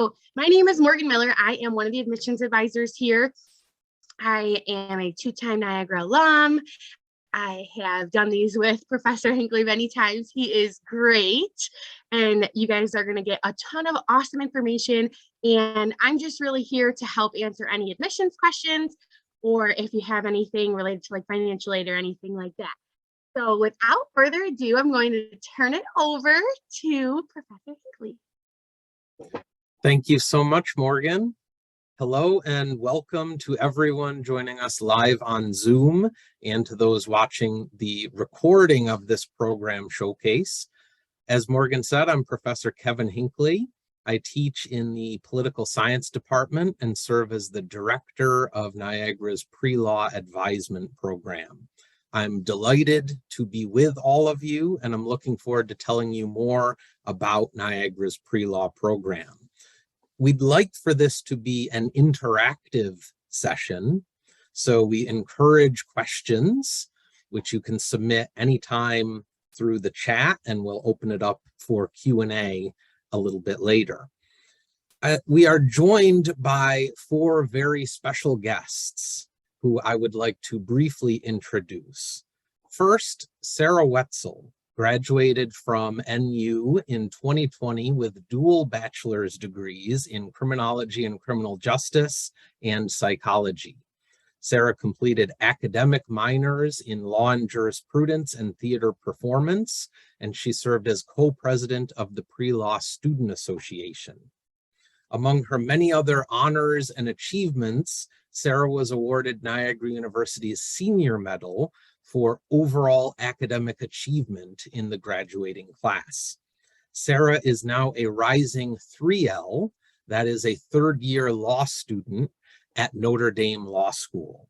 My name is Morgan Miller. I am one of the admissions advisors here. I am a two-time Niagara alum. I have done these with Professor Hinckley many times. He is great, and you guys are going to get a ton of awesome information, and I'm just really here to help answer any admissions questions, or if you have anything related to like financial aid or anything like that. So without further ado, I'm going to turn it over to Professor Hinckley. Thank you so much, Morgan. Hello and welcome to everyone joining us live on Zoom and to those watching the recording of this program showcase. As Morgan said, I'm Professor Kevin Hinckley. I teach in the Political Science Department and serve as the director of Niagara's Pre-Law Advisement program. I'm delighted to be with all of you, and I'm looking forward to telling you more about Niagara's pre-law program. We'd like for this to be an interactive session, so we encourage questions, which you can submit anytime through the chat, and we'll open it up for Q&A a little bit later. We are joined by four very special guests who I would like to briefly introduce. First, Sarah Wetzel graduated from NU in 2020 with dual bachelor's degrees in criminology and criminal justice and psychology. Sarah completed academic minors in law and jurisprudence and theater performance, and she served as co-president of the Pre-Law Student Association. Among her many other honors and achievements, Sarah was awarded Niagara University's Senior Medal for overall academic achievement in the graduating class. Sarah is now a rising 3L, that is a third-year law student at Notre Dame Law School.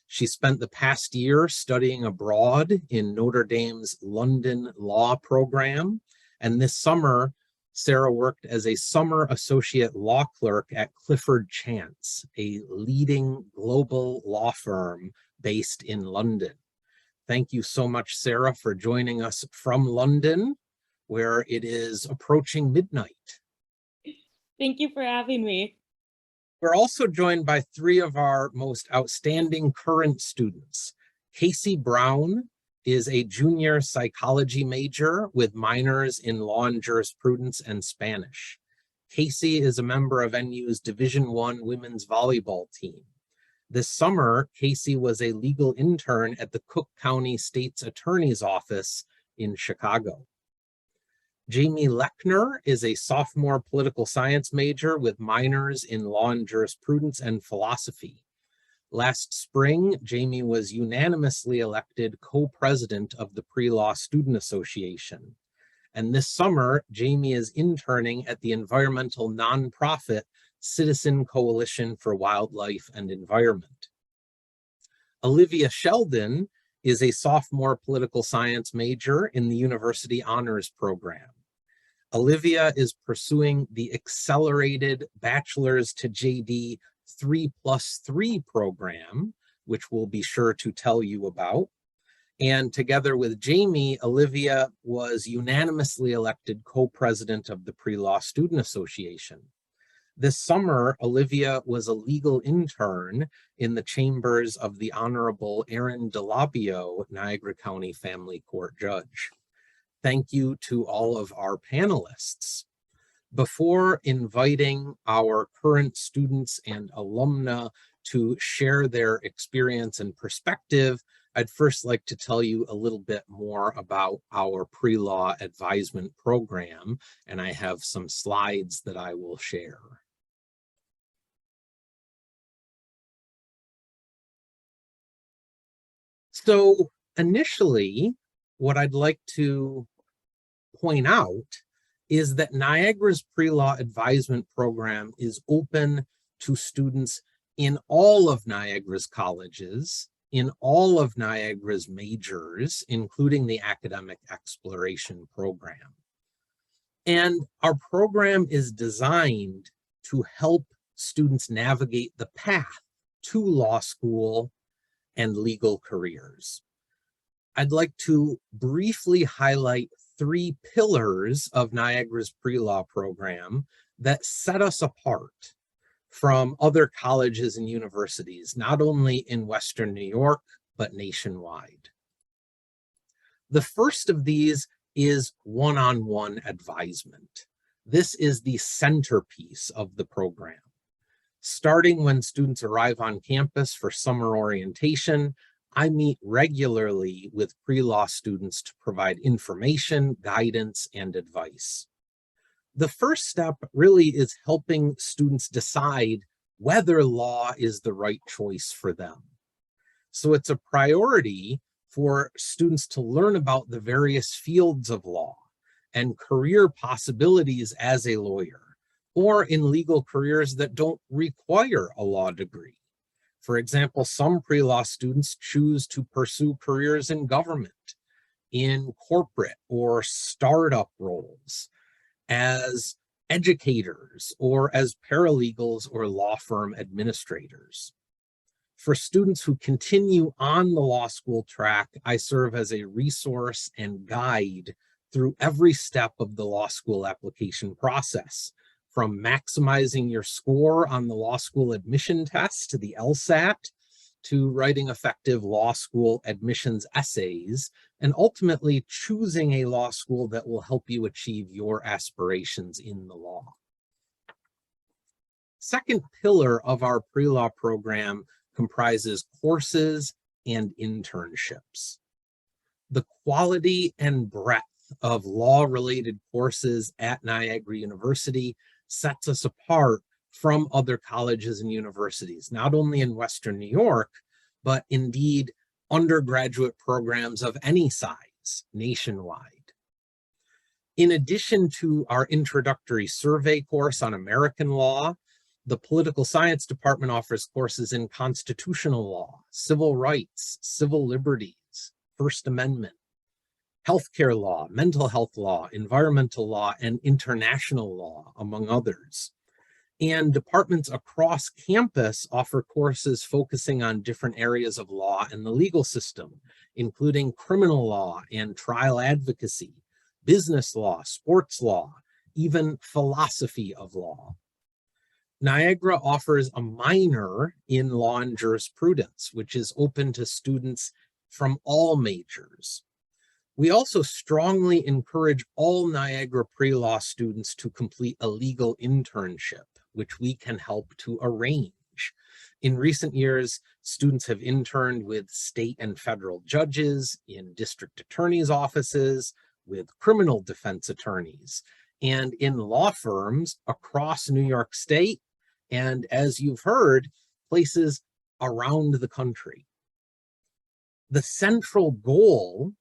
She spent the past year studying abroad in Notre Dame's London Law program, and this summer, Sarah worked as a summer associate law clerk at Clifford Chance, a leading global law firm based in London. Thank you so much, Sarah, for joining us from London, where it is approaching midnight. Thank you for having me. We're also joined by three of our most outstanding current students. Casey Brown is a junior psychology major with minors in law and jurisprudence and Spanish. Casey is a member of NU's Division I women's volleyball team. This summer, Casey was a legal intern at the Cook County State's Attorney's Office in Chicago. Jamie Lechner is a sophomore political science major with minors in law and jurisprudence and philosophy. Last spring, Jamie was unanimously elected co-president of the Pre-Law Student Association. And this summer, Jamie is interning at the environmental nonprofit Citizen Coalition for Wildlife and Environment. Olivia Sheldon is a sophomore political science major in the University Honors Program. Olivia is pursuing the accelerated Bachelor's to JD 3+3 program, which we'll be sure to tell you about. And together with Jamie, Olivia was unanimously elected co-president of the Pre-Law Student Association. This summer, Olivia was a legal intern in the chambers of the Honorable Aaron DeLabio, Niagara County Family Court Judge. Thank you to all of our panelists. Before inviting our current students and alumna to share their experience and perspective, I'd first like to tell you a little bit more about our pre-law advisement program, and I have some slides that I will share. So initially, what I'd like to point out is that Niagara's pre-law advisement program is open to students in all of Niagara's colleges, in all of Niagara's majors, including the academic exploration program. And our program is designed to help students navigate the path to law school and legal careers. I'd like to briefly highlight three pillars of Niagara's pre-law program that set us apart from other colleges and universities, not only in Western New York, but nationwide. The first of these is one-on-one advisement. This is the centerpiece of the program. Starting when students arrive on campus for summer orientation, I meet regularly with pre-law students to provide information, guidance, and advice. The first step really is helping students decide whether law is the right choice for them. So it's a priority for students to learn about the various fields of law and career possibilities as a lawyer, or in legal careers that don't require a law degree. For example, some pre-law students choose to pursue careers in government, in corporate or startup roles, as educators, or as paralegals or law firm administrators. For students who continue on the law school track, I serve as a resource and guide through every step of the law school application process, from maximizing your score on the law school admission test to the Lsat, to writing effective law school admissions essays, and ultimately choosing a law school that will help you achieve your aspirations in the law. Second pillar of our pre-law program comprises courses and internships. The quality and breadth of law-related courses at Niagara University sets us apart from other colleges and universities, not only in Western New York, but indeed undergraduate programs of any size nationwide. In addition to our introductory survey course on American law, the political science department offers courses in constitutional law, civil rights, civil liberties, First Amendment, healthcare law, mental health law, environmental law, and international law, among others. And departments across campus offer courses focusing on different areas of law and the legal system, including criminal law and trial advocacy, business law, sports law, even philosophy of law. Niagara offers a minor in law and jurisprudence, which is open to students from all majors. We also strongly encourage all Niagara pre-law students to complete a legal internship, which we can help to arrange. In recent years, students have interned with state and federal judges, in district attorneys' offices, with criminal defense attorneys, and in law firms across New York State, and as you've heard, places around the country. The central goal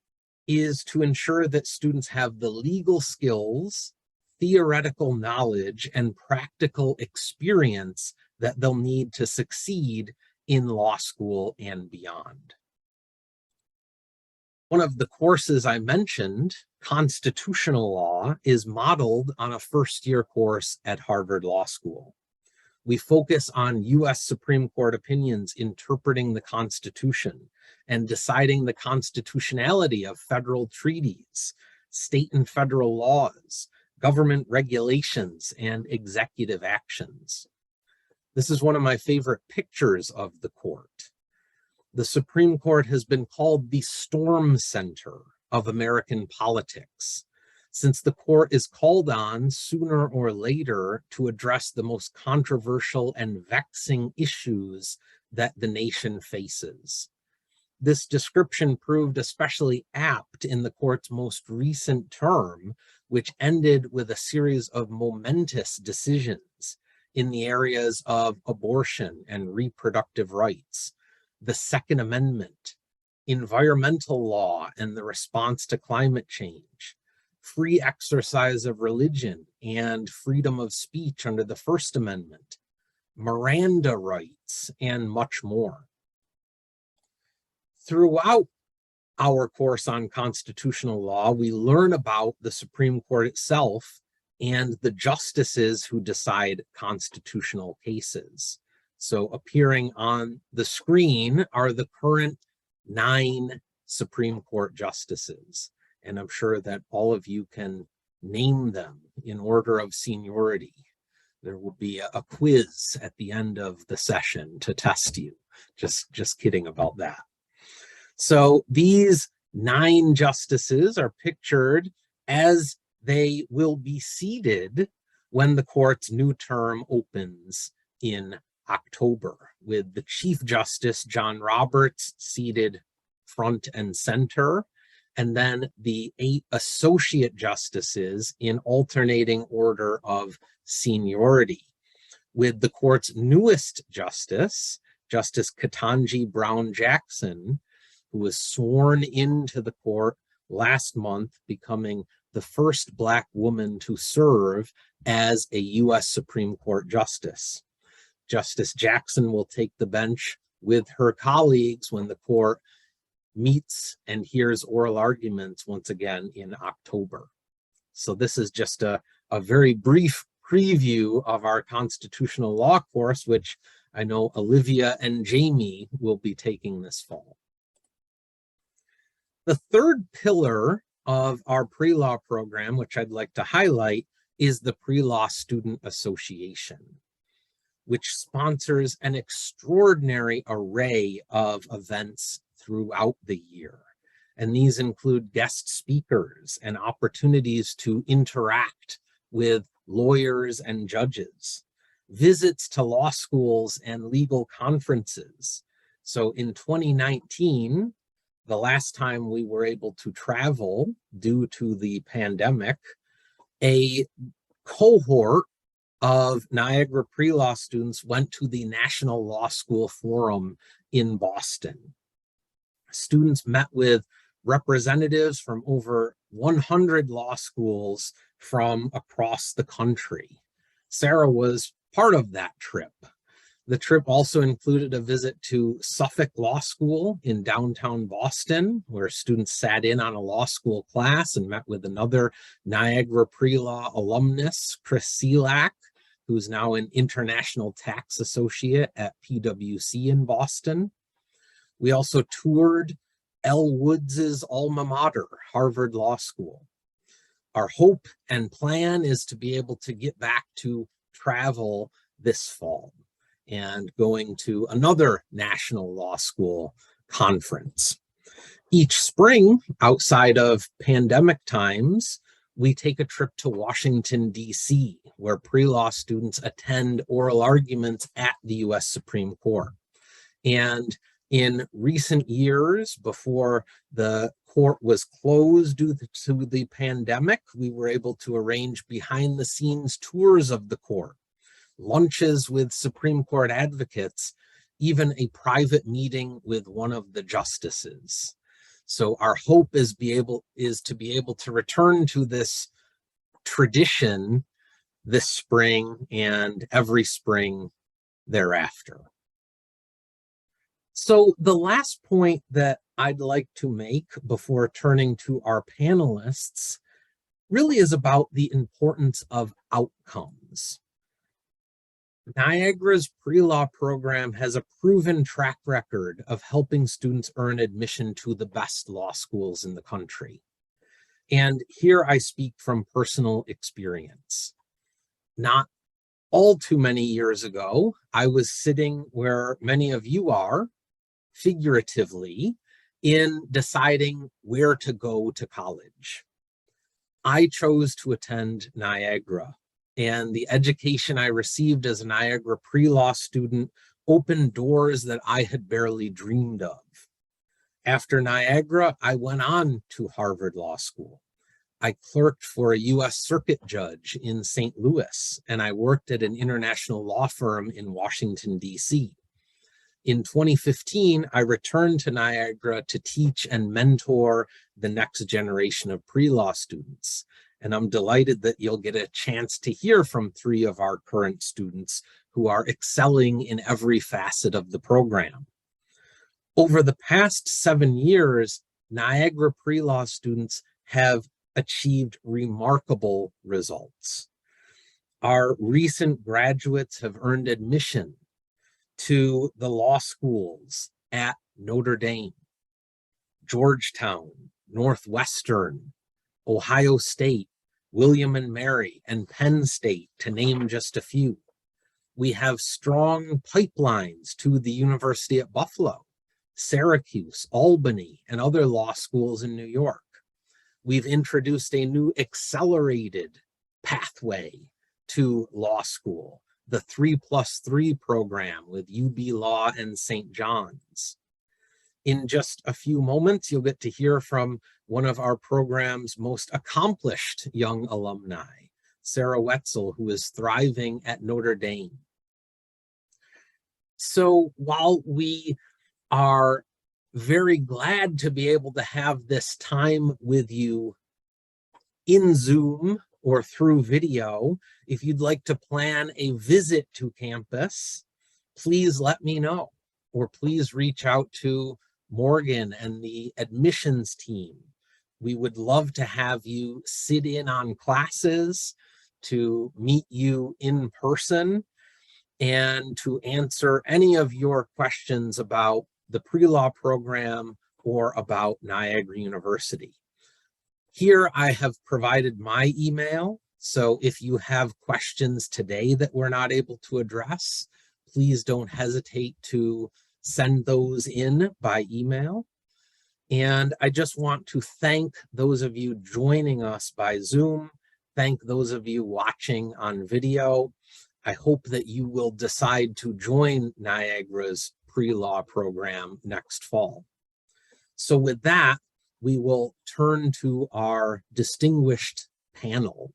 is to ensure that students have the legal skills, theoretical knowledge, and practical experience that they'll need to succeed in law school and beyond. One of the courses I mentioned, constitutional law, is modeled on a first-year course at Harvard Law School. We focus on U.S. Supreme Court opinions interpreting the Constitution and deciding the constitutionality of federal treaties, state and federal laws, government regulations, and executive actions. This is one of my favorite pictures of the court. The Supreme Court has been called the storm center of American politics, since the court is called on sooner or later to address the most controversial and vexing issues that the nation faces. This description proved especially apt in the court's most recent term, which ended with a series of momentous decisions in the areas of abortion and reproductive rights, the Second Amendment, environmental law and the response to climate change, free exercise of religion and freedom of speech under the First Amendment, Miranda rights, and much more. Throughout our course on constitutional law, we learn about the Supreme Court itself and the justices who decide constitutional cases. So appearing on the screen are the current 9 Supreme Court justices. And I'm sure that all of you can name them in order of seniority. There will be a quiz at the end of the session to test you. Just kidding about that. So these 9 justices are pictured as they will be seated when the court's new term opens in October, with the Chief Justice, John Roberts, seated front and center, and then the 8 associate justices in alternating order of seniority, with the court's newest justice, Justice Ketanji Brown Jackson, who was sworn into the court last month, becoming the first Black woman to serve as a U.S. Supreme Court justice. Justice Jackson will take the bench with her colleagues when the court meets and hears oral arguments once again in October. So this is just a very brief preview of our constitutional law course, which I know Olivia and Jamie will be taking this fall. The third pillar of our pre-law program, which I'd like to highlight, is the Pre-Law Student Association, which sponsors an extraordinary array of events throughout the year. And these include guest speakers and opportunities to interact with lawyers and judges, visits to law schools and legal conferences. So in 2019, the last time we were able to travel due to the pandemic, a cohort of Niagara pre-law students went to the National Law School Forum in Boston. Students met with representatives from over 100 law schools from across the country. Sarah was part of that trip. The trip also included a visit to Suffolk Law School in downtown Boston, where students sat in on a law school class and met with another Niagara pre-law alumnus, Chris Selak, who's now an international tax associate at PwC in Boston. We also toured Elle Woods' alma mater, Harvard Law School. Our hope and plan is to be able to get back to travel this fall and going to another national law school conference. Each spring, outside of pandemic times, we take a trip to Washington, D.C., where pre-law students attend oral arguments at the U.S. Supreme Court. And in recent years, before the court was closed due to the pandemic, we were able to arrange behind-the-scenes tours of the court, lunches with Supreme Court advocates, even a private meeting with one of the justices. So our hope is to be able to return to this tradition this spring and every spring thereafter. So the last point that I'd like to make before turning to our panelists really is about the importance of outcomes. Niagara's pre-law program has a proven track record of helping students earn admission to the best law schools in the country. And here I speak from personal experience. Not all too many years ago, I was sitting where many of you are, figuratively, in deciding where to go to college. I chose to attend Niagara, and the education I received as a Niagara pre-law student opened doors that I had barely dreamed of. After Niagara, I went on to Harvard Law School. I clerked for a U.S. Circuit Judge in St. Louis, and I worked at an international law firm in Washington, D.C. In 2015, I returned to Niagara to teach and mentor the next generation of pre-law students. And I'm delighted that you'll get a chance to hear from 3 of our current students who are excelling in every facet of the program. Over the past 7 years, Niagara pre-law students have achieved remarkable results. Our recent graduates have earned admission to the law schools at Notre Dame, Georgetown, Northwestern, Ohio State, William and Mary, and Penn State, to name just a few. We have strong pipelines to the University at Buffalo, Syracuse, Albany, and other law schools in New York. We've introduced a new accelerated pathway to law school, the 3+3 program with UB Law and St. John's. In just a few moments, you'll get to hear from one of our program's most accomplished young alumni, Sarah Wetzel, who is thriving at Notre Dame. So while we are very glad to be able to have this time with you in Zoom or through video, if you'd like to plan a visit to campus, please let me know, or please reach out to Morgan and the admissions team. We would love to have you sit in on classes, to meet you in person, and to answer any of your questions about the pre-law program or about Niagara University. Here I have provided my email, so if you have questions today that we're not able to address, please don't hesitate to send those in by email. And I just want to thank those of you joining us by Zoom, thank those of you watching on video. I hope that you will decide to join Niagara's pre-law program next fall. So with that, we will turn to our distinguished panel.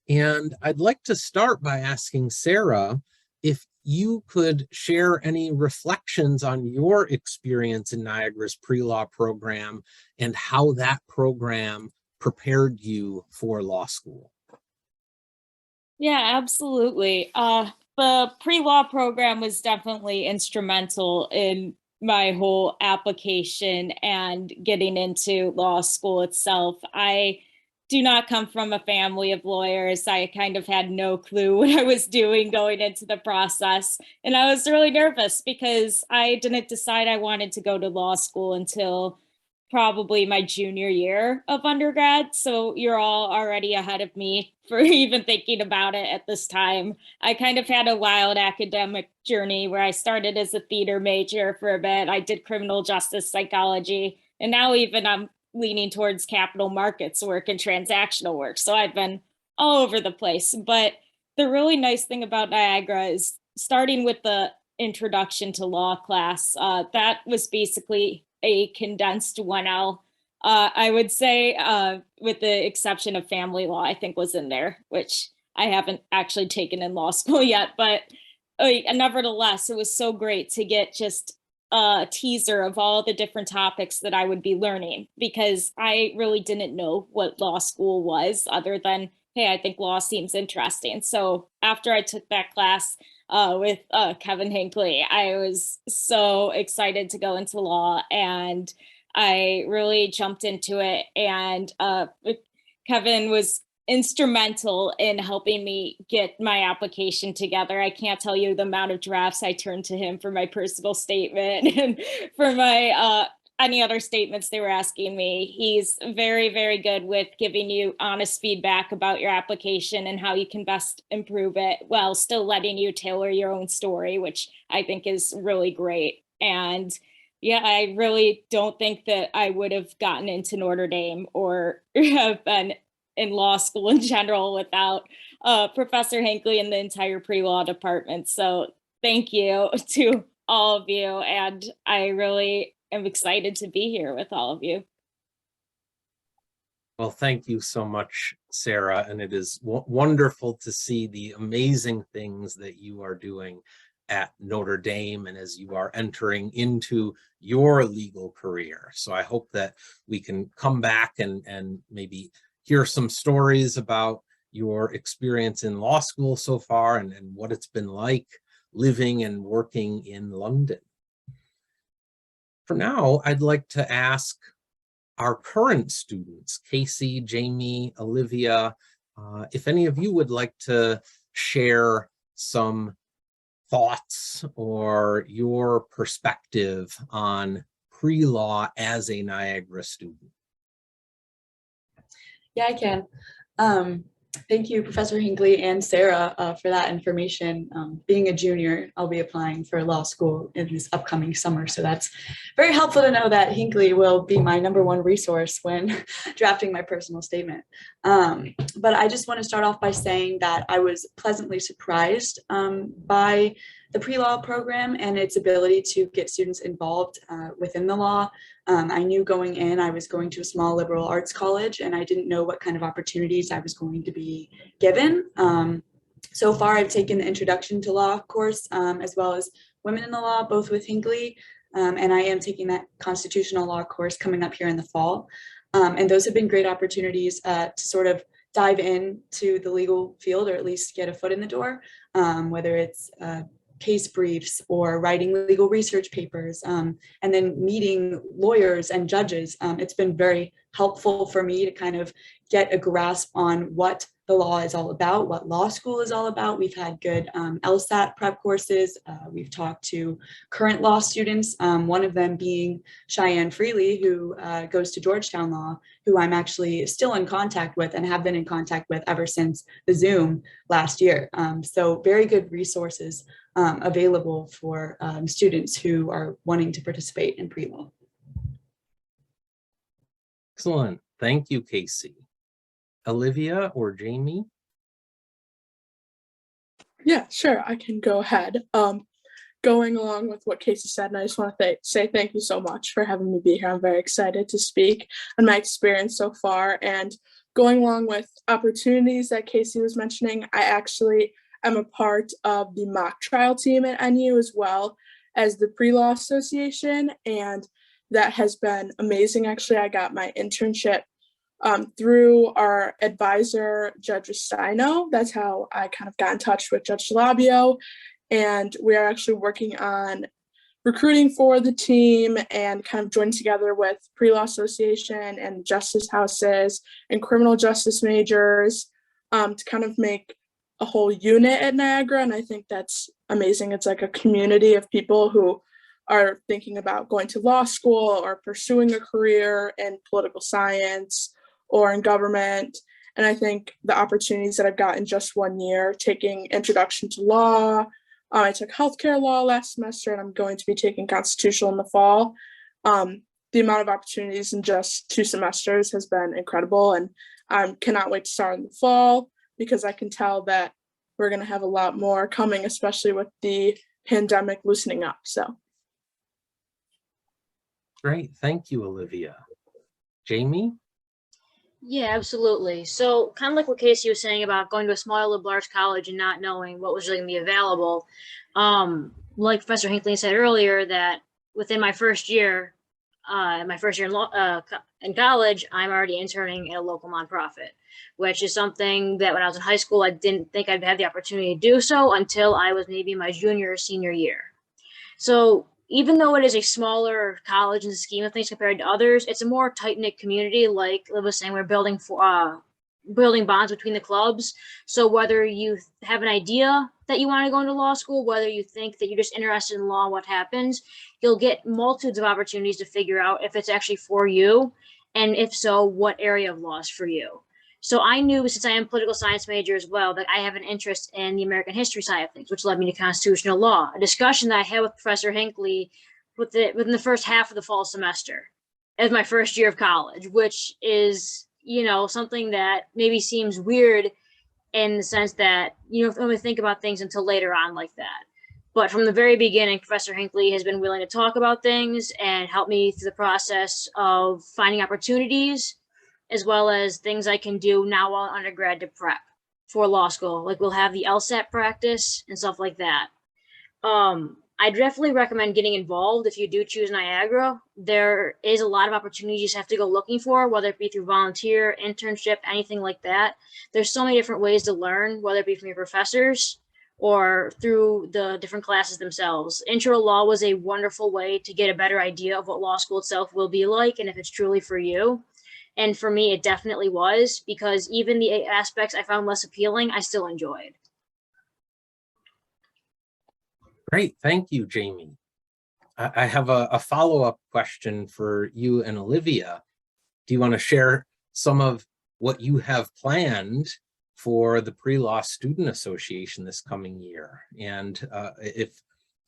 And I'd like to start by asking Sarah if you could share any reflections on your experience in Niagara's pre-law program and how that program prepared you for law school. Yeah, absolutely. The pre-law program was definitely instrumental in my whole application and getting into law school itself. I do not come from a family of lawyers. I kind of had no clue what I was doing going into the process. And I was really nervous because I didn't decide I wanted to go to law school until probably my junior year of undergrad. So you're all already ahead of me for even thinking about it at this time. I kind of had a wild academic journey where I started as a theater major for a bit. I did criminal justice psychology, and now even I'm leaning towards capital markets work and transactional work. So I've been all over the place. But the really nice thing about Niagara is starting with the introduction to law class. That was basically a condensed 1L. I would say, with the exception of family law, I think was in there, which I haven't actually taken in law school yet. But nevertheless, it was so great to get just a teaser of all the different topics that I would be learning, because I really didn't know what law school was other than, hey, I think law seems interesting. So after I took that class with Kevin Hinckley, I was so excited to go into law, and I really jumped into it. And Kevin was instrumental in helping me get my application together. I can't tell you the amount of drafts I turned to him for my personal statement and for my any other statements they were asking me. He's very, very good with giving you honest feedback about your application and how you can best improve it while still letting you tailor your own story, which I think is really great. And yeah, I really don't think that I would have gotten into Notre Dame or have been in law school in general without Professor Hinckley and the entire pre-law department. So thank you to all of you. And I really am excited to be here with all of you. Well, thank you so much, Sarah. And it is wonderful to see the amazing things that you are doing at Notre Dame and as you are entering into your legal career. So I hope that we can come back and maybe hear some stories about your experience in law school so far and what it's been like living and working in London. For now, I'd like to ask our current students, Casey, Jamie, Olivia, if any of you would like to share some thoughts or your perspective on pre-law as a Niagara student. Yeah, I can. Thank you, Professor Hinckley and Sarah, for that information. Being a junior, I'll be applying for law school in this upcoming summer. So that's very helpful to know that Hinckley will be my #1 resource when drafting my personal statement. But I just want to start off by saying that I was pleasantly surprised by the pre-law program and its ability to get students involved within the law. I knew going in, I was going to a small liberal arts college, and I didn't know what kind of opportunities I was going to be given. So far, I've taken the Introduction to Law course, as well as Women in the Law, both with Hinckley, and I am taking that constitutional law course coming up here in the fall. And those have been great opportunities to sort of dive into the legal field, or at least get a foot in the door, whether it's case briefs or writing legal research papers, and then meeting lawyers and judges. It's been very helpful for me to kind of get a grasp on what the law is all about, what law school is all about. We've had good Lsat prep courses. We've talked to current law students, one of them being Cheyenne Freely, who goes to Georgetown Law, who I'm actually still in contact with and have been in contact with ever since the Zoom last year. So very good resources available for students who are wanting to participate in pre-law. Excellent. Thank you, Casey. Olivia or Jamie? Yeah, sure. I can go ahead. Going along with what Casey said, and I just want to say thank you so much for having me be here. I'm very excited to speak on my experience so far. And going along with opportunities that Casey was mentioning, I actually am a part of the mock trial team at NU, as well as the pre-law association. And that has been amazing. Actually, I got my internship through our advisor, Judge Rustino. That's how I kind of got in touch with Judge Labio. And we are actually working on recruiting for the team and kind of joining together with pre-law association and justice houses and criminal justice majors to kind of make a whole unit at Niagara. And I think that's amazing. It's like a community of people who are thinking about going to law school or pursuing a career in political science or in government. And I think the opportunities that I've got in just 1 year, taking Introduction to Law, I took healthcare law last semester, and I'm going to be taking constitutional in the fall. The amount of opportunities in just 2 semesters has been incredible, and I cannot wait to start in the fall, because I can tell that we're going to have a lot more coming, especially with the pandemic loosening up. So. Great. Thank you, Olivia. Jamie? Yeah, absolutely. So kind of like what Casey was saying about going to a smaller liberal arts college and not knowing what was really going to be available. Like Professor Hinckley said earlier, that within my first year in college, I'm already interning at a local nonprofit, which is something that when I was in high school, I didn't think I'd have the opportunity to do so until I was maybe my junior or senior year. So even though it is a smaller college in the scheme of things compared to others, it's a more tight-knit community. Like Liv was saying, we're building bonds between the clubs. So whether you have an idea that you want to go into law school, whether you think that you're just interested in law and what happens, you'll get multitudes of opportunities to figure out if it's actually for you, and if so, what area of law is for you. So I knew, since I am a political science major as well, that I have an interest in the American history side of things, which led me to constitutional law. A discussion that I had with Professor Hinckley within the first half of the fall semester as my first year of college, which is, something that maybe seems weird in the sense that you don't really think about things until later on like that. But from the very beginning, Professor Hinckley has been willing to talk about things and help me through the process of finding opportunities, as well as things I can do now while undergrad to prep for law school. Like we'll have the Lsat practice and stuff like that. I definitely recommend getting involved if you do choose Niagara. There is a lot of opportunities you just have to go looking for, whether it be through volunteer, internship, anything like that. There's so many different ways to learn, whether it be from your professors or through the different classes themselves. Intro to Law was a wonderful way to get a better idea of what law school itself will be like and if it's truly for you. And for me, it definitely was, because even the aspects I found less appealing, I still enjoyed. Great. Thank you, Jamie. I have a follow-up question for you and Olivia. Do you want to share some of what you have planned for the Pre-Law Student Association this coming year. And if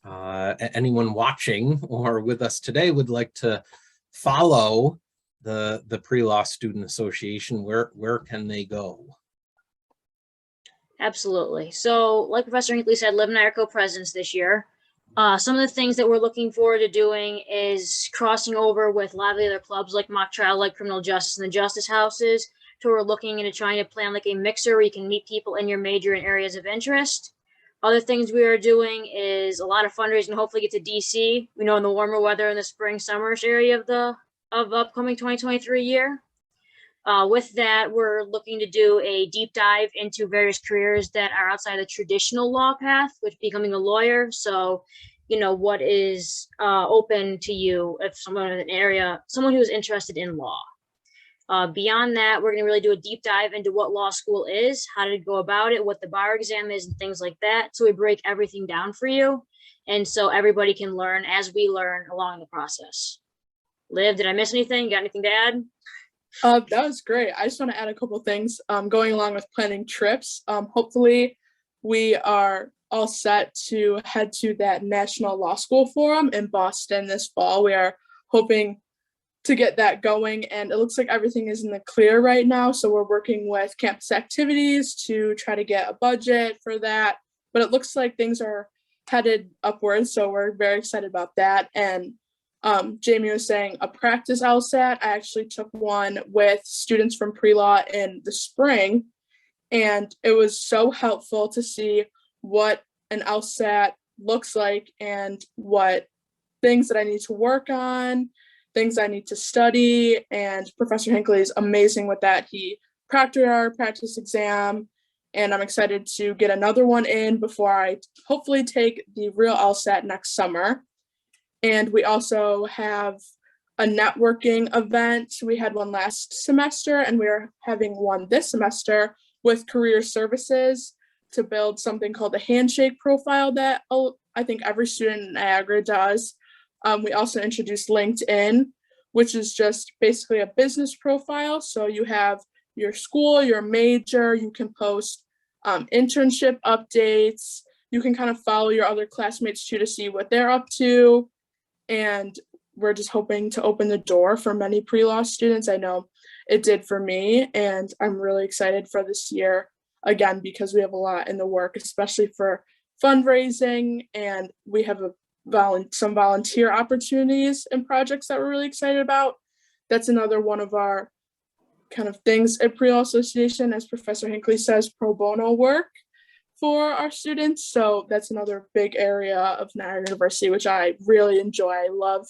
anyone watching or with us today would like to follow the Pre-Law Student Association, where can they go? Absolutely. So like Professor Hinckley said, Liv and I are co-presidents this year. Some of the things that we're looking forward to doing is crossing over with a lot of the other clubs like mock trial, like criminal justice and the justice houses. So we're looking into trying to plan like a mixer where you can meet people in your major and areas of interest. Other things we are doing is a lot of fundraising, hopefully get to DC. We know in the warmer weather in the spring, summerish area of the upcoming 2023 year. With that, we're looking to do a deep dive into various careers that are outside the traditional law path, which becoming a lawyer. So, you know, what is open to you if someone in an area, someone who is interested in law. Beyond that, we're going to really do a deep dive into what law school is, how to go about it, what the bar exam is, and things like that. So we break everything down for you. And so everybody can learn as we learn along the process. Liv, did I miss anything? Got anything to add? That was great. I just want to add a couple things going along with planning trips. Hopefully we are all set to head to that National Law School Forum in Boston this fall. We are hoping to get that going, and it looks like everything is in the clear right now. So we're working with campus activities to try to get a budget for that, but it looks like things are headed upwards. So we're very excited about that. And Jamie was saying a practice Lsat. I actually took one with students from pre-law in the spring, and it was so helpful to see what an Lsat looks like and what things that I need to work on, things I need to study. And Professor Hinckley is amazing with that. He proctored our practice exam, and I'm excited to get another one in before I hopefully take the real Lsat next summer. And we also have a networking event. We had one last semester, and we're having one this semester with career services to build something called the handshake profile that I think every student in Niagara does. We also introduced LinkedIn, which is just basically a business profile. So you have your school, your major, you can post internship updates. You can kind of follow your other classmates too to see what they're up to. And we're just hoping to open the door for many pre-law students. I know it did for me, and I'm really excited for this year again, because we have a lot in the work, especially for fundraising, and we have some volunteer opportunities and projects that we're really excited about. That's another one of our kind of things at Pre-Law Association, as Professor Hinckley says, pro bono work for our students. So that's another big area of Niagara University, which I really enjoy. I love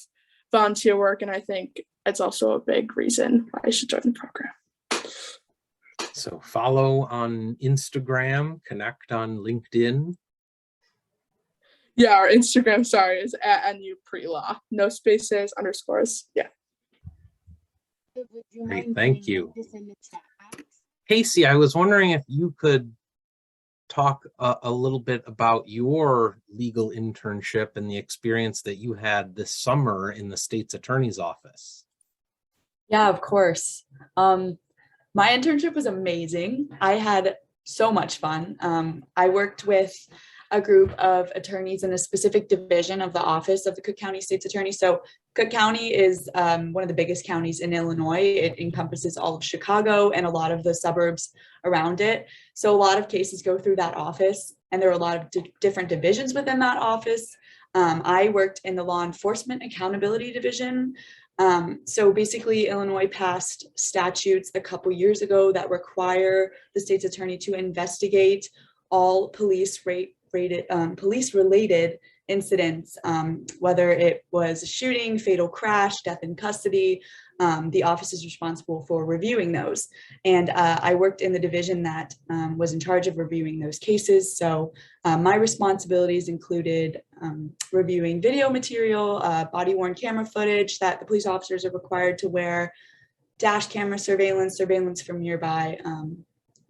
volunteer work, and I think it's also a big reason why I should join the program. So follow on Instagram, connect on LinkedIn. Yeah, our Instagram, sorry, is at NU Pre-Law. No spaces, underscores. Yeah. Great, thank you. Casey, I was wondering if you could talk a little bit about your legal internship and the experience that you had this summer in the state's attorney's office. Yeah, of course. My internship was amazing. I had so much fun. I worked with a group of attorneys in a specific division of the office of the Cook County State's Attorney. So Cook County is one of the biggest counties in Illinois. It encompasses all of Chicago and a lot of the suburbs around it. So a lot of cases go through that office, and there are a lot of different divisions within that office. I worked in the Law Enforcement Accountability Division. So basically, Illinois passed statutes a couple years ago that require the state's attorney to investigate all police-related incidents, whether it was a shooting, fatal crash, death in custody. The office is responsible for reviewing those. And I worked in the division that was in charge of reviewing those cases. So my responsibilities included reviewing video material, body-worn camera footage that the police officers are required to wear, dash camera surveillance from nearby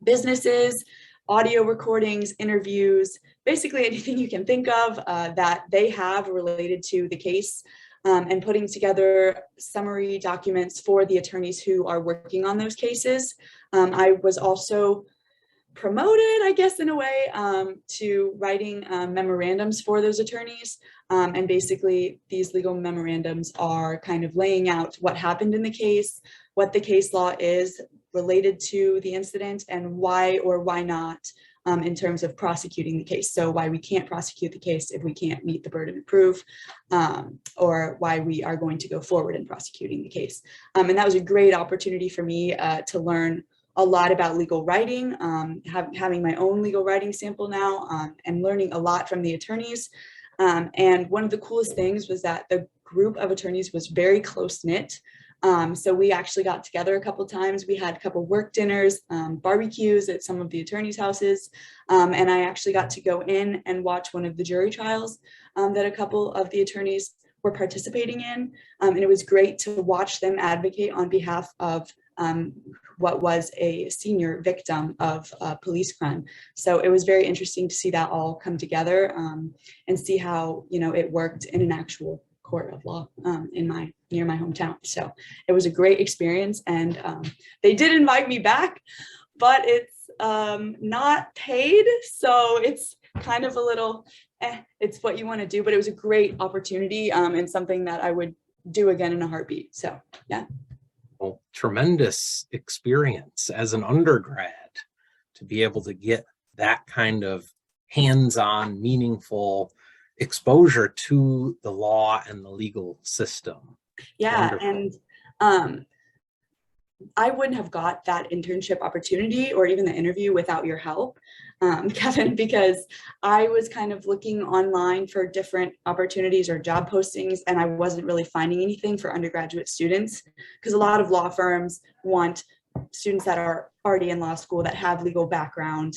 businesses, audio recordings, interviews, basically anything you can think of that they have related to the case. and putting together summary documents for the attorneys who are working on those cases. I was also promoted, I guess, in a way, to writing memorandums for those attorneys. And basically, these legal memorandums are kind of laying out what happened in the case, what the case law is related to the incident, and why or why not in terms of prosecuting the case. So why we can't prosecute the case if we can't meet the burden of proof, or why we are going to go forward in prosecuting the case. And that was a great opportunity for me to learn a lot about legal writing, having my own legal writing sample now, and learning a lot from the attorneys. And one of the coolest things was that the group of attorneys was very close-knit. So we actually got together a couple times. We had a couple work dinners, barbecues at some of the attorneys' houses. And I actually got to go in and watch one of the jury trials that a couple of the attorneys were participating in. And it was great to watch them advocate on behalf of what was a senior victim of police crime. So it was very interesting to see that all come together and see how, you know, it worked in an actual court of law near my hometown. So it was a great experience, and they did invite me back, but it's not paid, so it's kind of a little it's what you want to do, but it was a great opportunity and something that I would do again in a heartbeat. So yeah. Well, tremendous experience as an undergrad to be able to get that kind of hands-on, meaningful exposure to the law and the legal system. Yeah, Wonderful. and I wouldn't have got that internship opportunity or even the interview without your help, Kevin, because I was kind of looking online for different opportunities or job postings, and I wasn't really finding anything for undergraduate students, because a lot of law firms want students that are already in law school that have legal background,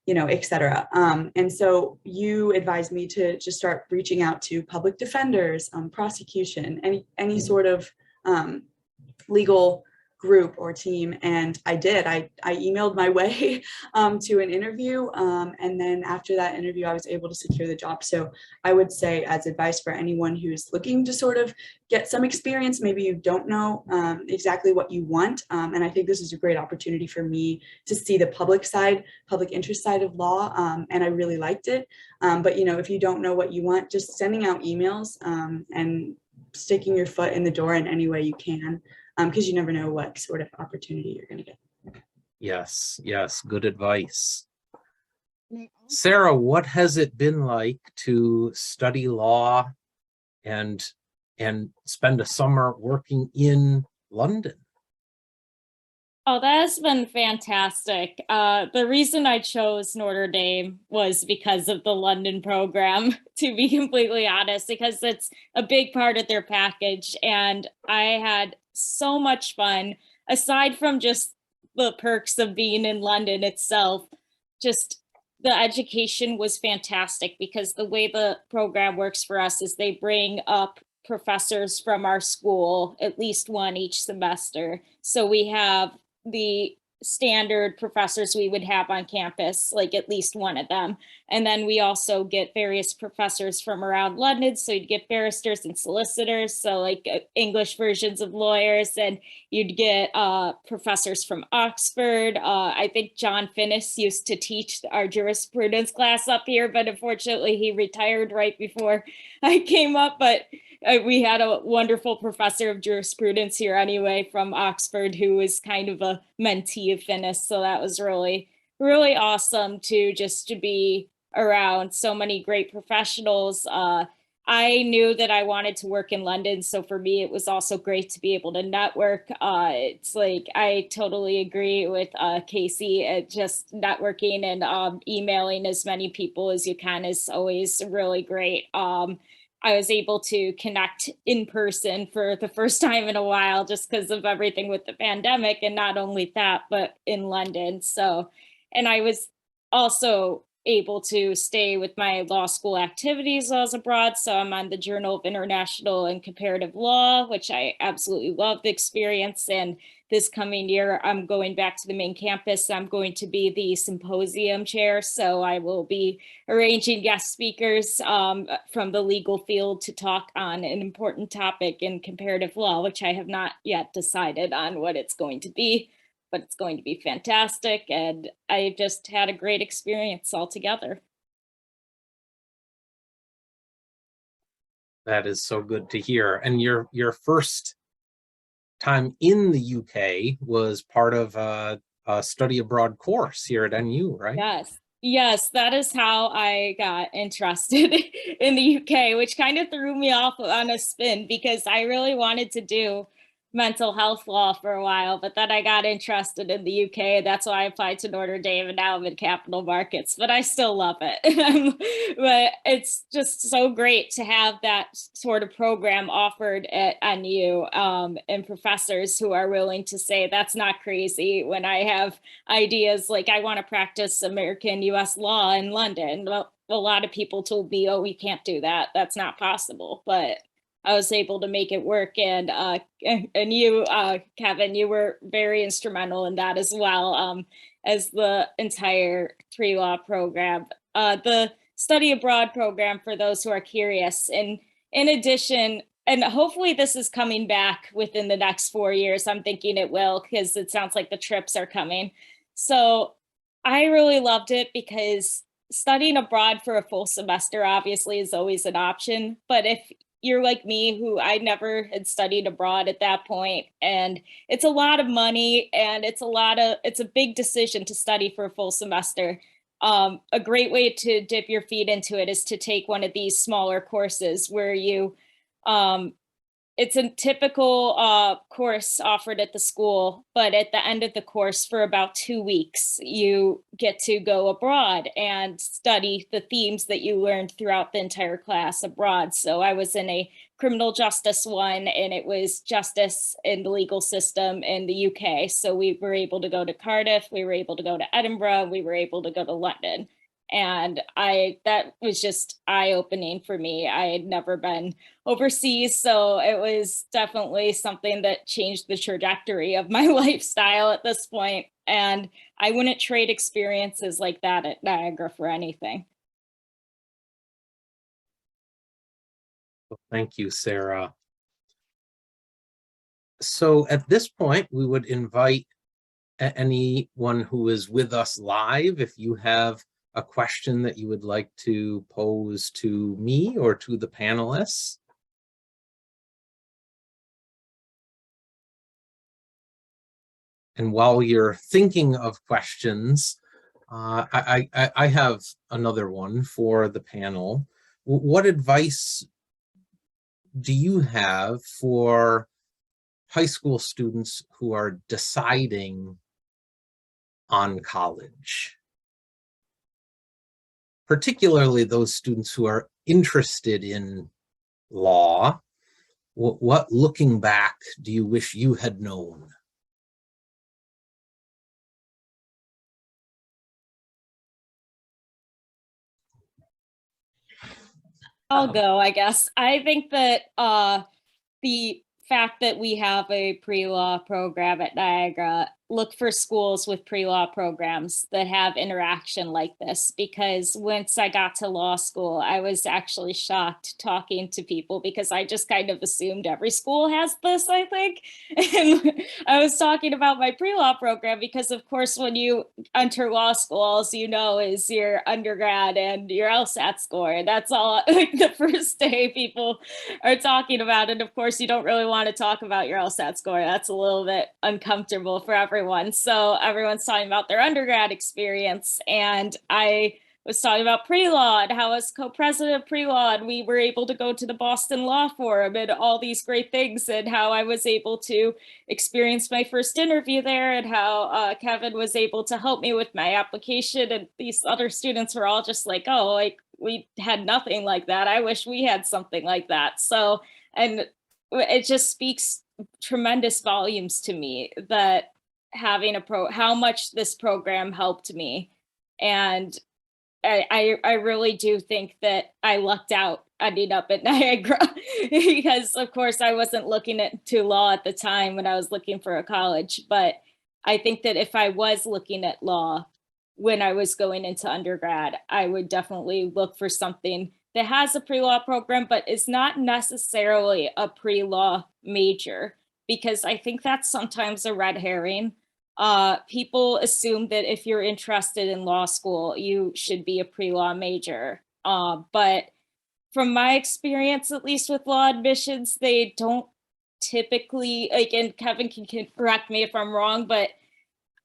you know, et cetera. And so you advised me to just start reaching out to public defenders, prosecution, any sort of legal group or team, and I did. I emailed my way to an interview, and then after that interview I was able to secure the job. So I would say, as advice for anyone who's looking to sort of get some experience, maybe you don't know exactly what you want, and I think this is a great opportunity for me to see the public interest side of law, and I really liked it. But you know, if you don't know what you want, just sending out emails and sticking your foot in the door in any way you can, because you never know what sort of opportunity you're going to get. Yes, yes, good advice. Sarah, what has it been like to study law and spend a summer working in London? Oh, that has been fantastic. The reason I chose Notre Dame was because of the London program, to be completely honest, because it's a big part of their package. And I had so much fun, aside from just the perks of being in London itself. Just the education was fantastic, because the way the program works for us is they bring up professors from our school, at least one each semester. So we have the standard professors we would have on campus, like at least one of them. And then we also get various professors from around London. So you'd get barristers and solicitors, so like English versions of lawyers, and you'd get professors from Oxford. I think John Finnis used to teach our jurisprudence class up here, but unfortunately he retired right before I came up. But we had a wonderful professor of jurisprudence here anyway from Oxford, who was kind of a mentee of Finnis. So that was really, really awesome to be around so many great professionals. I knew that I wanted to work in London. So for me, it was also great to be able to network. It's like, I totally agree with Casey. Just networking and emailing as many people as you can is always really great. I was able to connect in person for the first time in a while, just because of everything with the pandemic, and not only that, but in London. So, and I was also able to stay with my law school activities while I was abroad. So I'm on the Journal of International and Comparative Law, which I absolutely love the experience. And this coming year, I'm going back to the main campus. I'm going to be the symposium chair. So I will be arranging guest speakers from the legal field to talk on an important topic in comparative law, which I have not yet decided on what it's going to be, but it's going to be fantastic. And I just had a great experience altogether. That is so good to hear. And your first time in the UK was part of a study abroad course here at NU, right? Yes, that is how I got interested in the UK, which kind of threw me off on a spin because I really wanted to do mental health law for a while, but then I got interested in the UK. That's why I applied to Notre Dame, and now I'm in capital markets, but I still love it. But it's just so great to have that sort of program offered at NU, and professors who are willing to say that's not crazy when I have ideas like I want to practice American US law in London. Well, a lot of people told me, oh, we can't do that. That's not possible. But I was able to make it work. And you, Kevin, you were very instrumental in that as well, as the entire pre-law program. The study abroad program, for those who are curious. And in addition, and hopefully this is coming back within the next 4 years. I'm thinking it will, because it sounds like the trips are coming. So I really loved it because studying abroad for a full semester obviously is always an option. But if you're like me, who I never had studied abroad at that point, and it's a lot of money and it's a big decision to study for a full semester. A great way to dip your feet into it is to take one of these smaller courses where you, it's a typical course offered at the school, but at the end of the course for about 2 weeks, you get to go abroad and study the themes that you learned throughout the entire class abroad. So I was in a criminal justice one, and it was justice in the legal system in the UK. So we were able to go to Cardiff, we were able to go to Edinburgh, we were able to go to London. And that was just eye-opening for me. I had never been overseas, so it was definitely something that changed the trajectory of my lifestyle at this point. And I wouldn't trade experiences like that at Niagara for anything. Thank you, Sarah. So at this point, we would invite anyone who is with us live, if you have a question that you would like to pose to me or to the panelists. And while you're thinking of questions, I have another one for the panel. What advice do you have for high school students who are deciding on college? Particularly those students who are interested in law. What, looking back, do you wish you had known? I'll go, I guess. I think that the fact that we have a pre-law program at Niagara, look for schools with pre-law programs that have interaction like this, because once I got to law school, I was actually shocked talking to people because I just kind of assumed every school has this, I think. And I was talking about my pre-law program because, of course, when you enter law school, all you know is your undergrad and your Lsat score. That's all, like, the first day people are talking about it. Of course, you don't really want to talk about your Lsat score. That's a little bit uncomfortable for everyone. So everyone's talking about their undergrad experience. And I was talking about pre-law and how I was co-president of pre-law, and we were able to go to the Boston Law Forum and all these great things, and how I was able to experience my first interview there, and how Kevin was able to help me with my application. And these other students were all just like, oh, like, we had nothing like that. I wish we had something like that. So, and it just speaks tremendous volumes to me that having how much this program helped me. And I really do think that I lucked out ending up at Niagara because of course I wasn't looking to law at the time when I was looking for a college, but I think that if I was looking at law when I was going into undergrad, I would definitely look for something that has a pre-law program, but is not necessarily a pre-law major, because I think that's sometimes a red herring. People assume that if you're interested in law school, you should be a pre-law major. But from my experience, at least with law admissions, they don't typically, again, Kevin can correct me if I'm wrong, but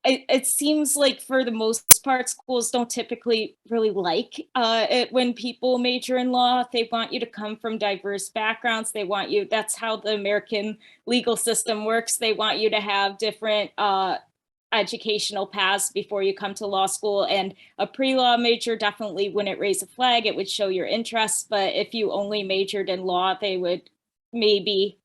it seems like for the most part, schools don't typically really like it when people major in law. They want you to come from diverse backgrounds. They want you, that's how the American legal system works. They want you to have different educational paths before you come to law school. And a pre-law major definitely wouldn't raise a flag. It would show your interest. But if you only majored in law, they would maybe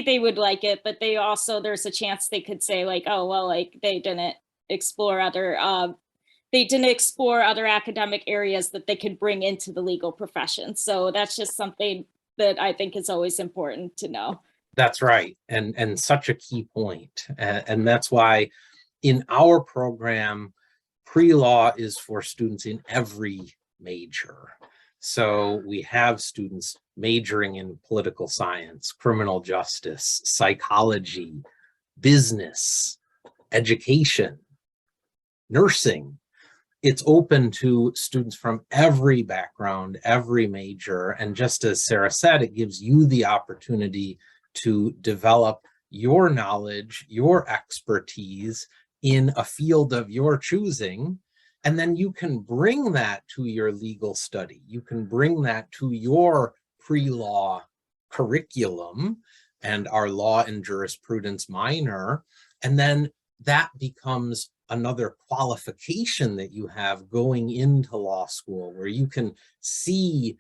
they would like it, but they also, there's a chance they could say like, oh, well, like they didn't explore other academic areas that they could bring into the legal profession. So that's just something that I think is always important to know. That's right. And such a key point. And that's why in our program, pre-law is for students in every major. So we have students majoring in political science, criminal justice, psychology, business, education, nursing. It's open to students from every background, every major. And just as Sarah said, it gives you the opportunity to develop your knowledge, your expertise in a field of your choosing. And then you can bring that to your legal study. You can bring that to your pre-law curriculum and our law and jurisprudence minor. And then that becomes another qualification that you have going into law school, where you can see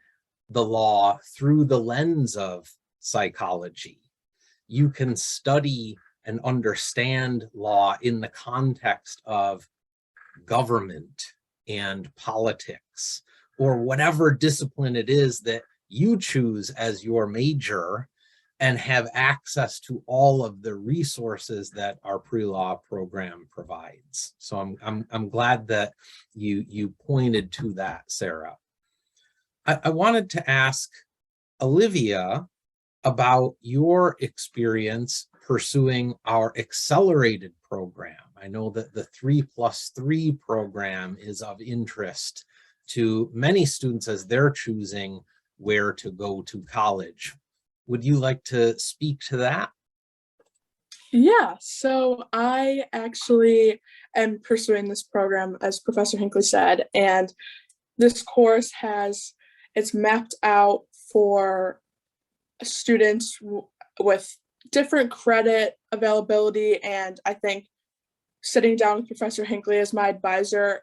the law through the lens of psychology. You can study and understand law in the context of government and politics, or whatever discipline it is that you choose as your major, and have access to all of the resources that our pre-law program provides. So I'm glad that you pointed to that, Sarah. I wanted to ask Olivia about your experience pursuing our accelerated program. I know that the 3+3 program is of interest to many students as they're choosing where to go to college. Would you like to speak to that? Yeah, so I actually am pursuing this program, as Professor Hinckley said, and this course it's mapped out for students with different credit availability. And I think sitting down with Professor Hinckley as my advisor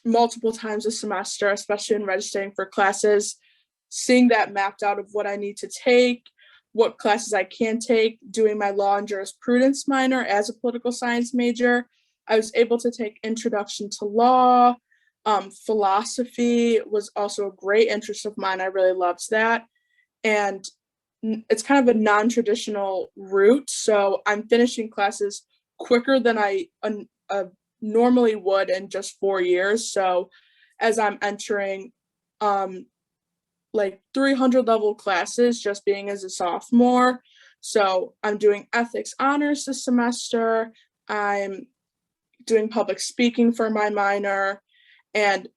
multiple times a semester, especially in registering for classes, seeing that mapped out of what I need to take, what classes I can take, doing my law and jurisprudence minor as a political science major. I was able to take Introduction to Law. Philosophy was also a great interest of mine. I really loved that. And it's kind of a non-traditional route. So I'm finishing classes quicker than I normally would in just 4 years. So as I'm entering like 300 level classes just being as a sophomore. So I'm doing ethics honors this semester. I'm doing public speaking for my minor, and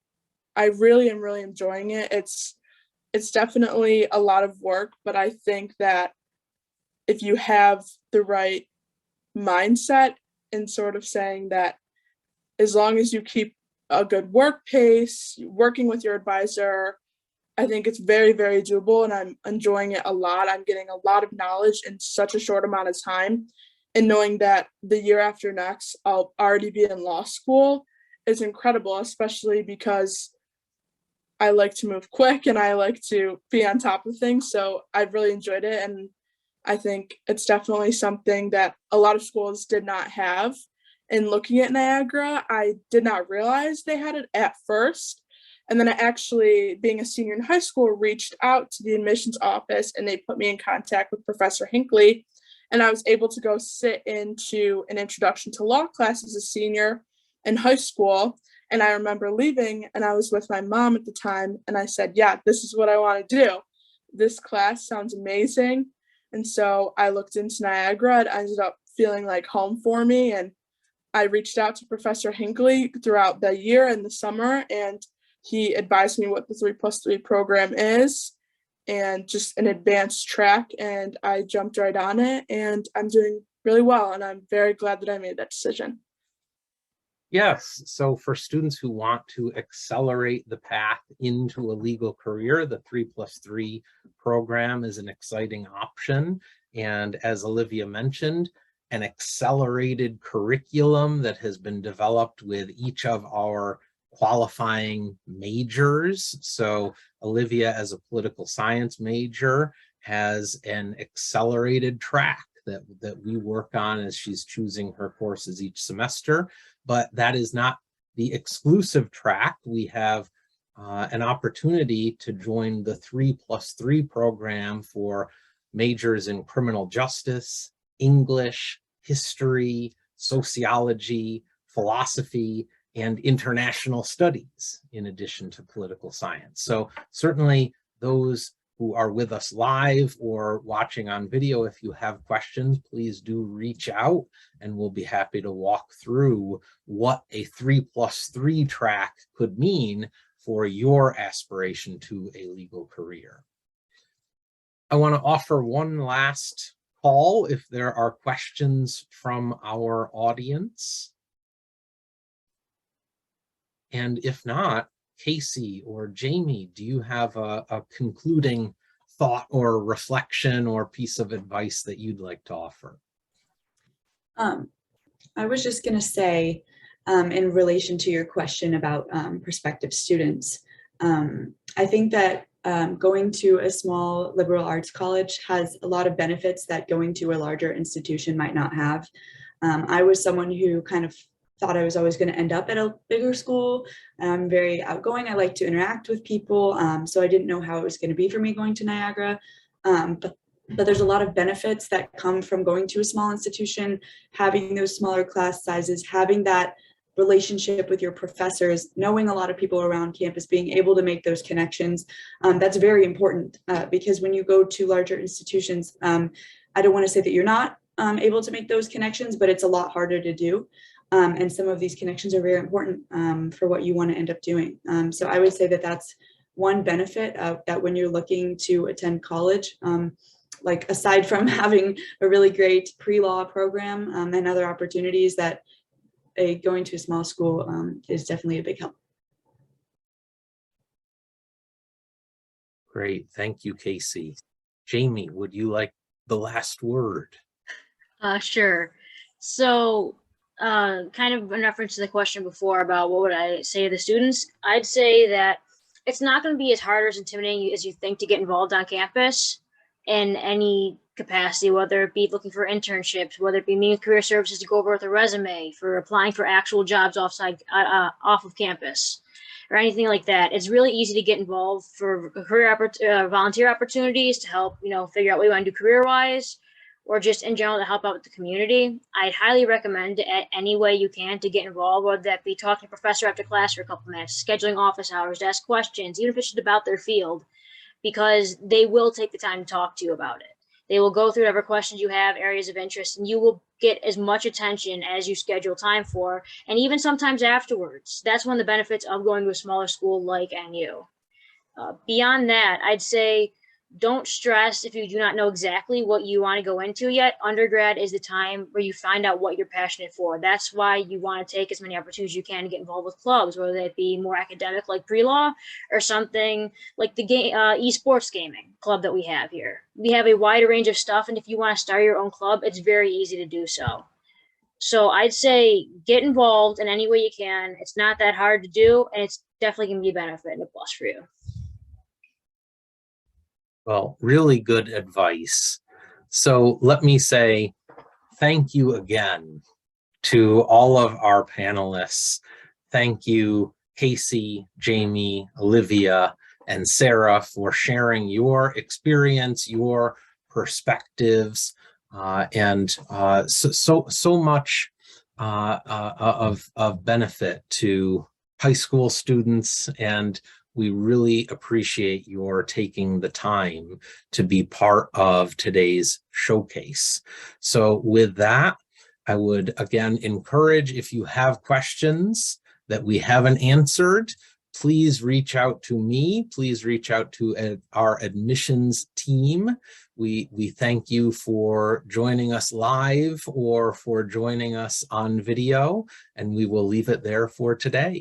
I really am enjoying it. It's definitely a lot of work, but I think that if you have the right mindset in sort of saying that as long as you keep a good work pace, working with your advisor, I think it's very, very doable, and I'm enjoying it a lot. I'm getting a lot of knowledge in such a short amount of time, and knowing that the year after next, I'll already be in law school is incredible, especially because I like to move quick and I like to be on top of things. So I've really enjoyed it. And I think it's definitely something that a lot of schools did not have. In looking at Niagara, I did not realize they had it at first. And then I actually, being a senior in high school, reached out to the admissions office and they put me in contact with Professor Hinckley. And I was able to go sit into an introduction to law class as a senior in high school. And I remember leaving and I was with my mom at the time. And I said, yeah, this is what I want to do. This class sounds amazing. And so I looked into Niagara. It ended up feeling like home for me. And I reached out to Professor Hinckley throughout the year and the summer, and he advised me what the 3+3 program is and just an advanced track. And I jumped right on it and I'm doing really well. And I'm very glad that I made that decision. Yes, so for students who want to accelerate the path into a legal career, the 3+3 program is an exciting option. And as Olivia mentioned, an accelerated curriculum that has been developed with each of our qualifying majors. So Olivia, as a political science major, has an accelerated track that we work on as she's choosing her courses each semester. But that is not the exclusive track. We have an opportunity to join the 3+3 program for majors in criminal justice, English, history, sociology, philosophy, and international studies, in addition to political science. So certainly those who are with us live or watching on video, if you have questions, please do reach out and we'll be happy to walk through what a 3+3 track could mean for your aspiration to a legal career. I want to offer one last call if there are questions from our audience. And if not, Casey or Jamie, do you have a concluding thought or reflection or piece of advice that you'd like to offer? I was just going to say, in relation to your question about prospective students, I think that going to a small liberal arts college has a lot of benefits that going to a larger institution might not have. I was someone who kind of thought I was always going to end up at a bigger school. I'm very outgoing. I like to interact with people. So I didn't know how it was going to be for me going to Niagara. But there's a lot of benefits that come from going to a small institution, having those smaller class sizes, having that relationship with your professors, knowing a lot of people around campus, being able to make those connections. That's very important because when you go to larger institutions, I don't want to say that you're not able to make those connections, but it's a lot harder to do. And some of these connections are very important for what you want to end up doing. So I would say that that's one benefit that when you're looking to attend college, like aside from having a really great pre-law program and other opportunities, that going to a small school is definitely a big help. Great, thank you, Casey. Jamie, would you like the last word? Sure. So kind of in reference to the question before about what would I say to the students, I'd say that it's not going to be as hard or as intimidating as you think to get involved on campus in any capacity, whether it be looking for internships, whether it be meeting career services to go over with a resume, for applying for actual jobs off of campus, or anything like that. It's really easy to get involved for career volunteer opportunities to help, figure out what you want to do career-wise, or just in general to help out with the community. I'd highly recommend any way you can to get involved, whether that be talking to a professor after class for a couple minutes, scheduling office hours to ask questions, even if it's just about their field, because they will take the time to talk to you about it. They will go through whatever questions you have, areas of interest, and you will get as much attention as you schedule time for, and even sometimes afterwards. That's one of the benefits of going to a smaller school like NU. Beyond that, I'd say don't stress if you do not know exactly what you want to go into yet. Undergrad is the time where you find out what you're passionate for. That's why you want to take as many opportunities as you can to get involved with clubs, whether that be more academic like pre-law or something like the esports gaming club that we have here. We have a wide range of stuff, and if you want to start your own club, it's very easy to do so. So I'd say get involved in any way you can. It's not that hard to do, and it's definitely going to be a benefit and a plus for you. Well, really good advice. So let me say thank you again to all of our panelists. Thank you, Casey, Jamie, Olivia, and Sarah for sharing your experience, your perspectives, and so much of benefit to high school students, and we really appreciate your taking the time to be part of today's showcase. So with that, I would again encourage, if you have questions that we haven't answered, please reach out to me. Please reach out to our admissions team. We thank you for joining us live or for joining us on video, and we will leave it there for today.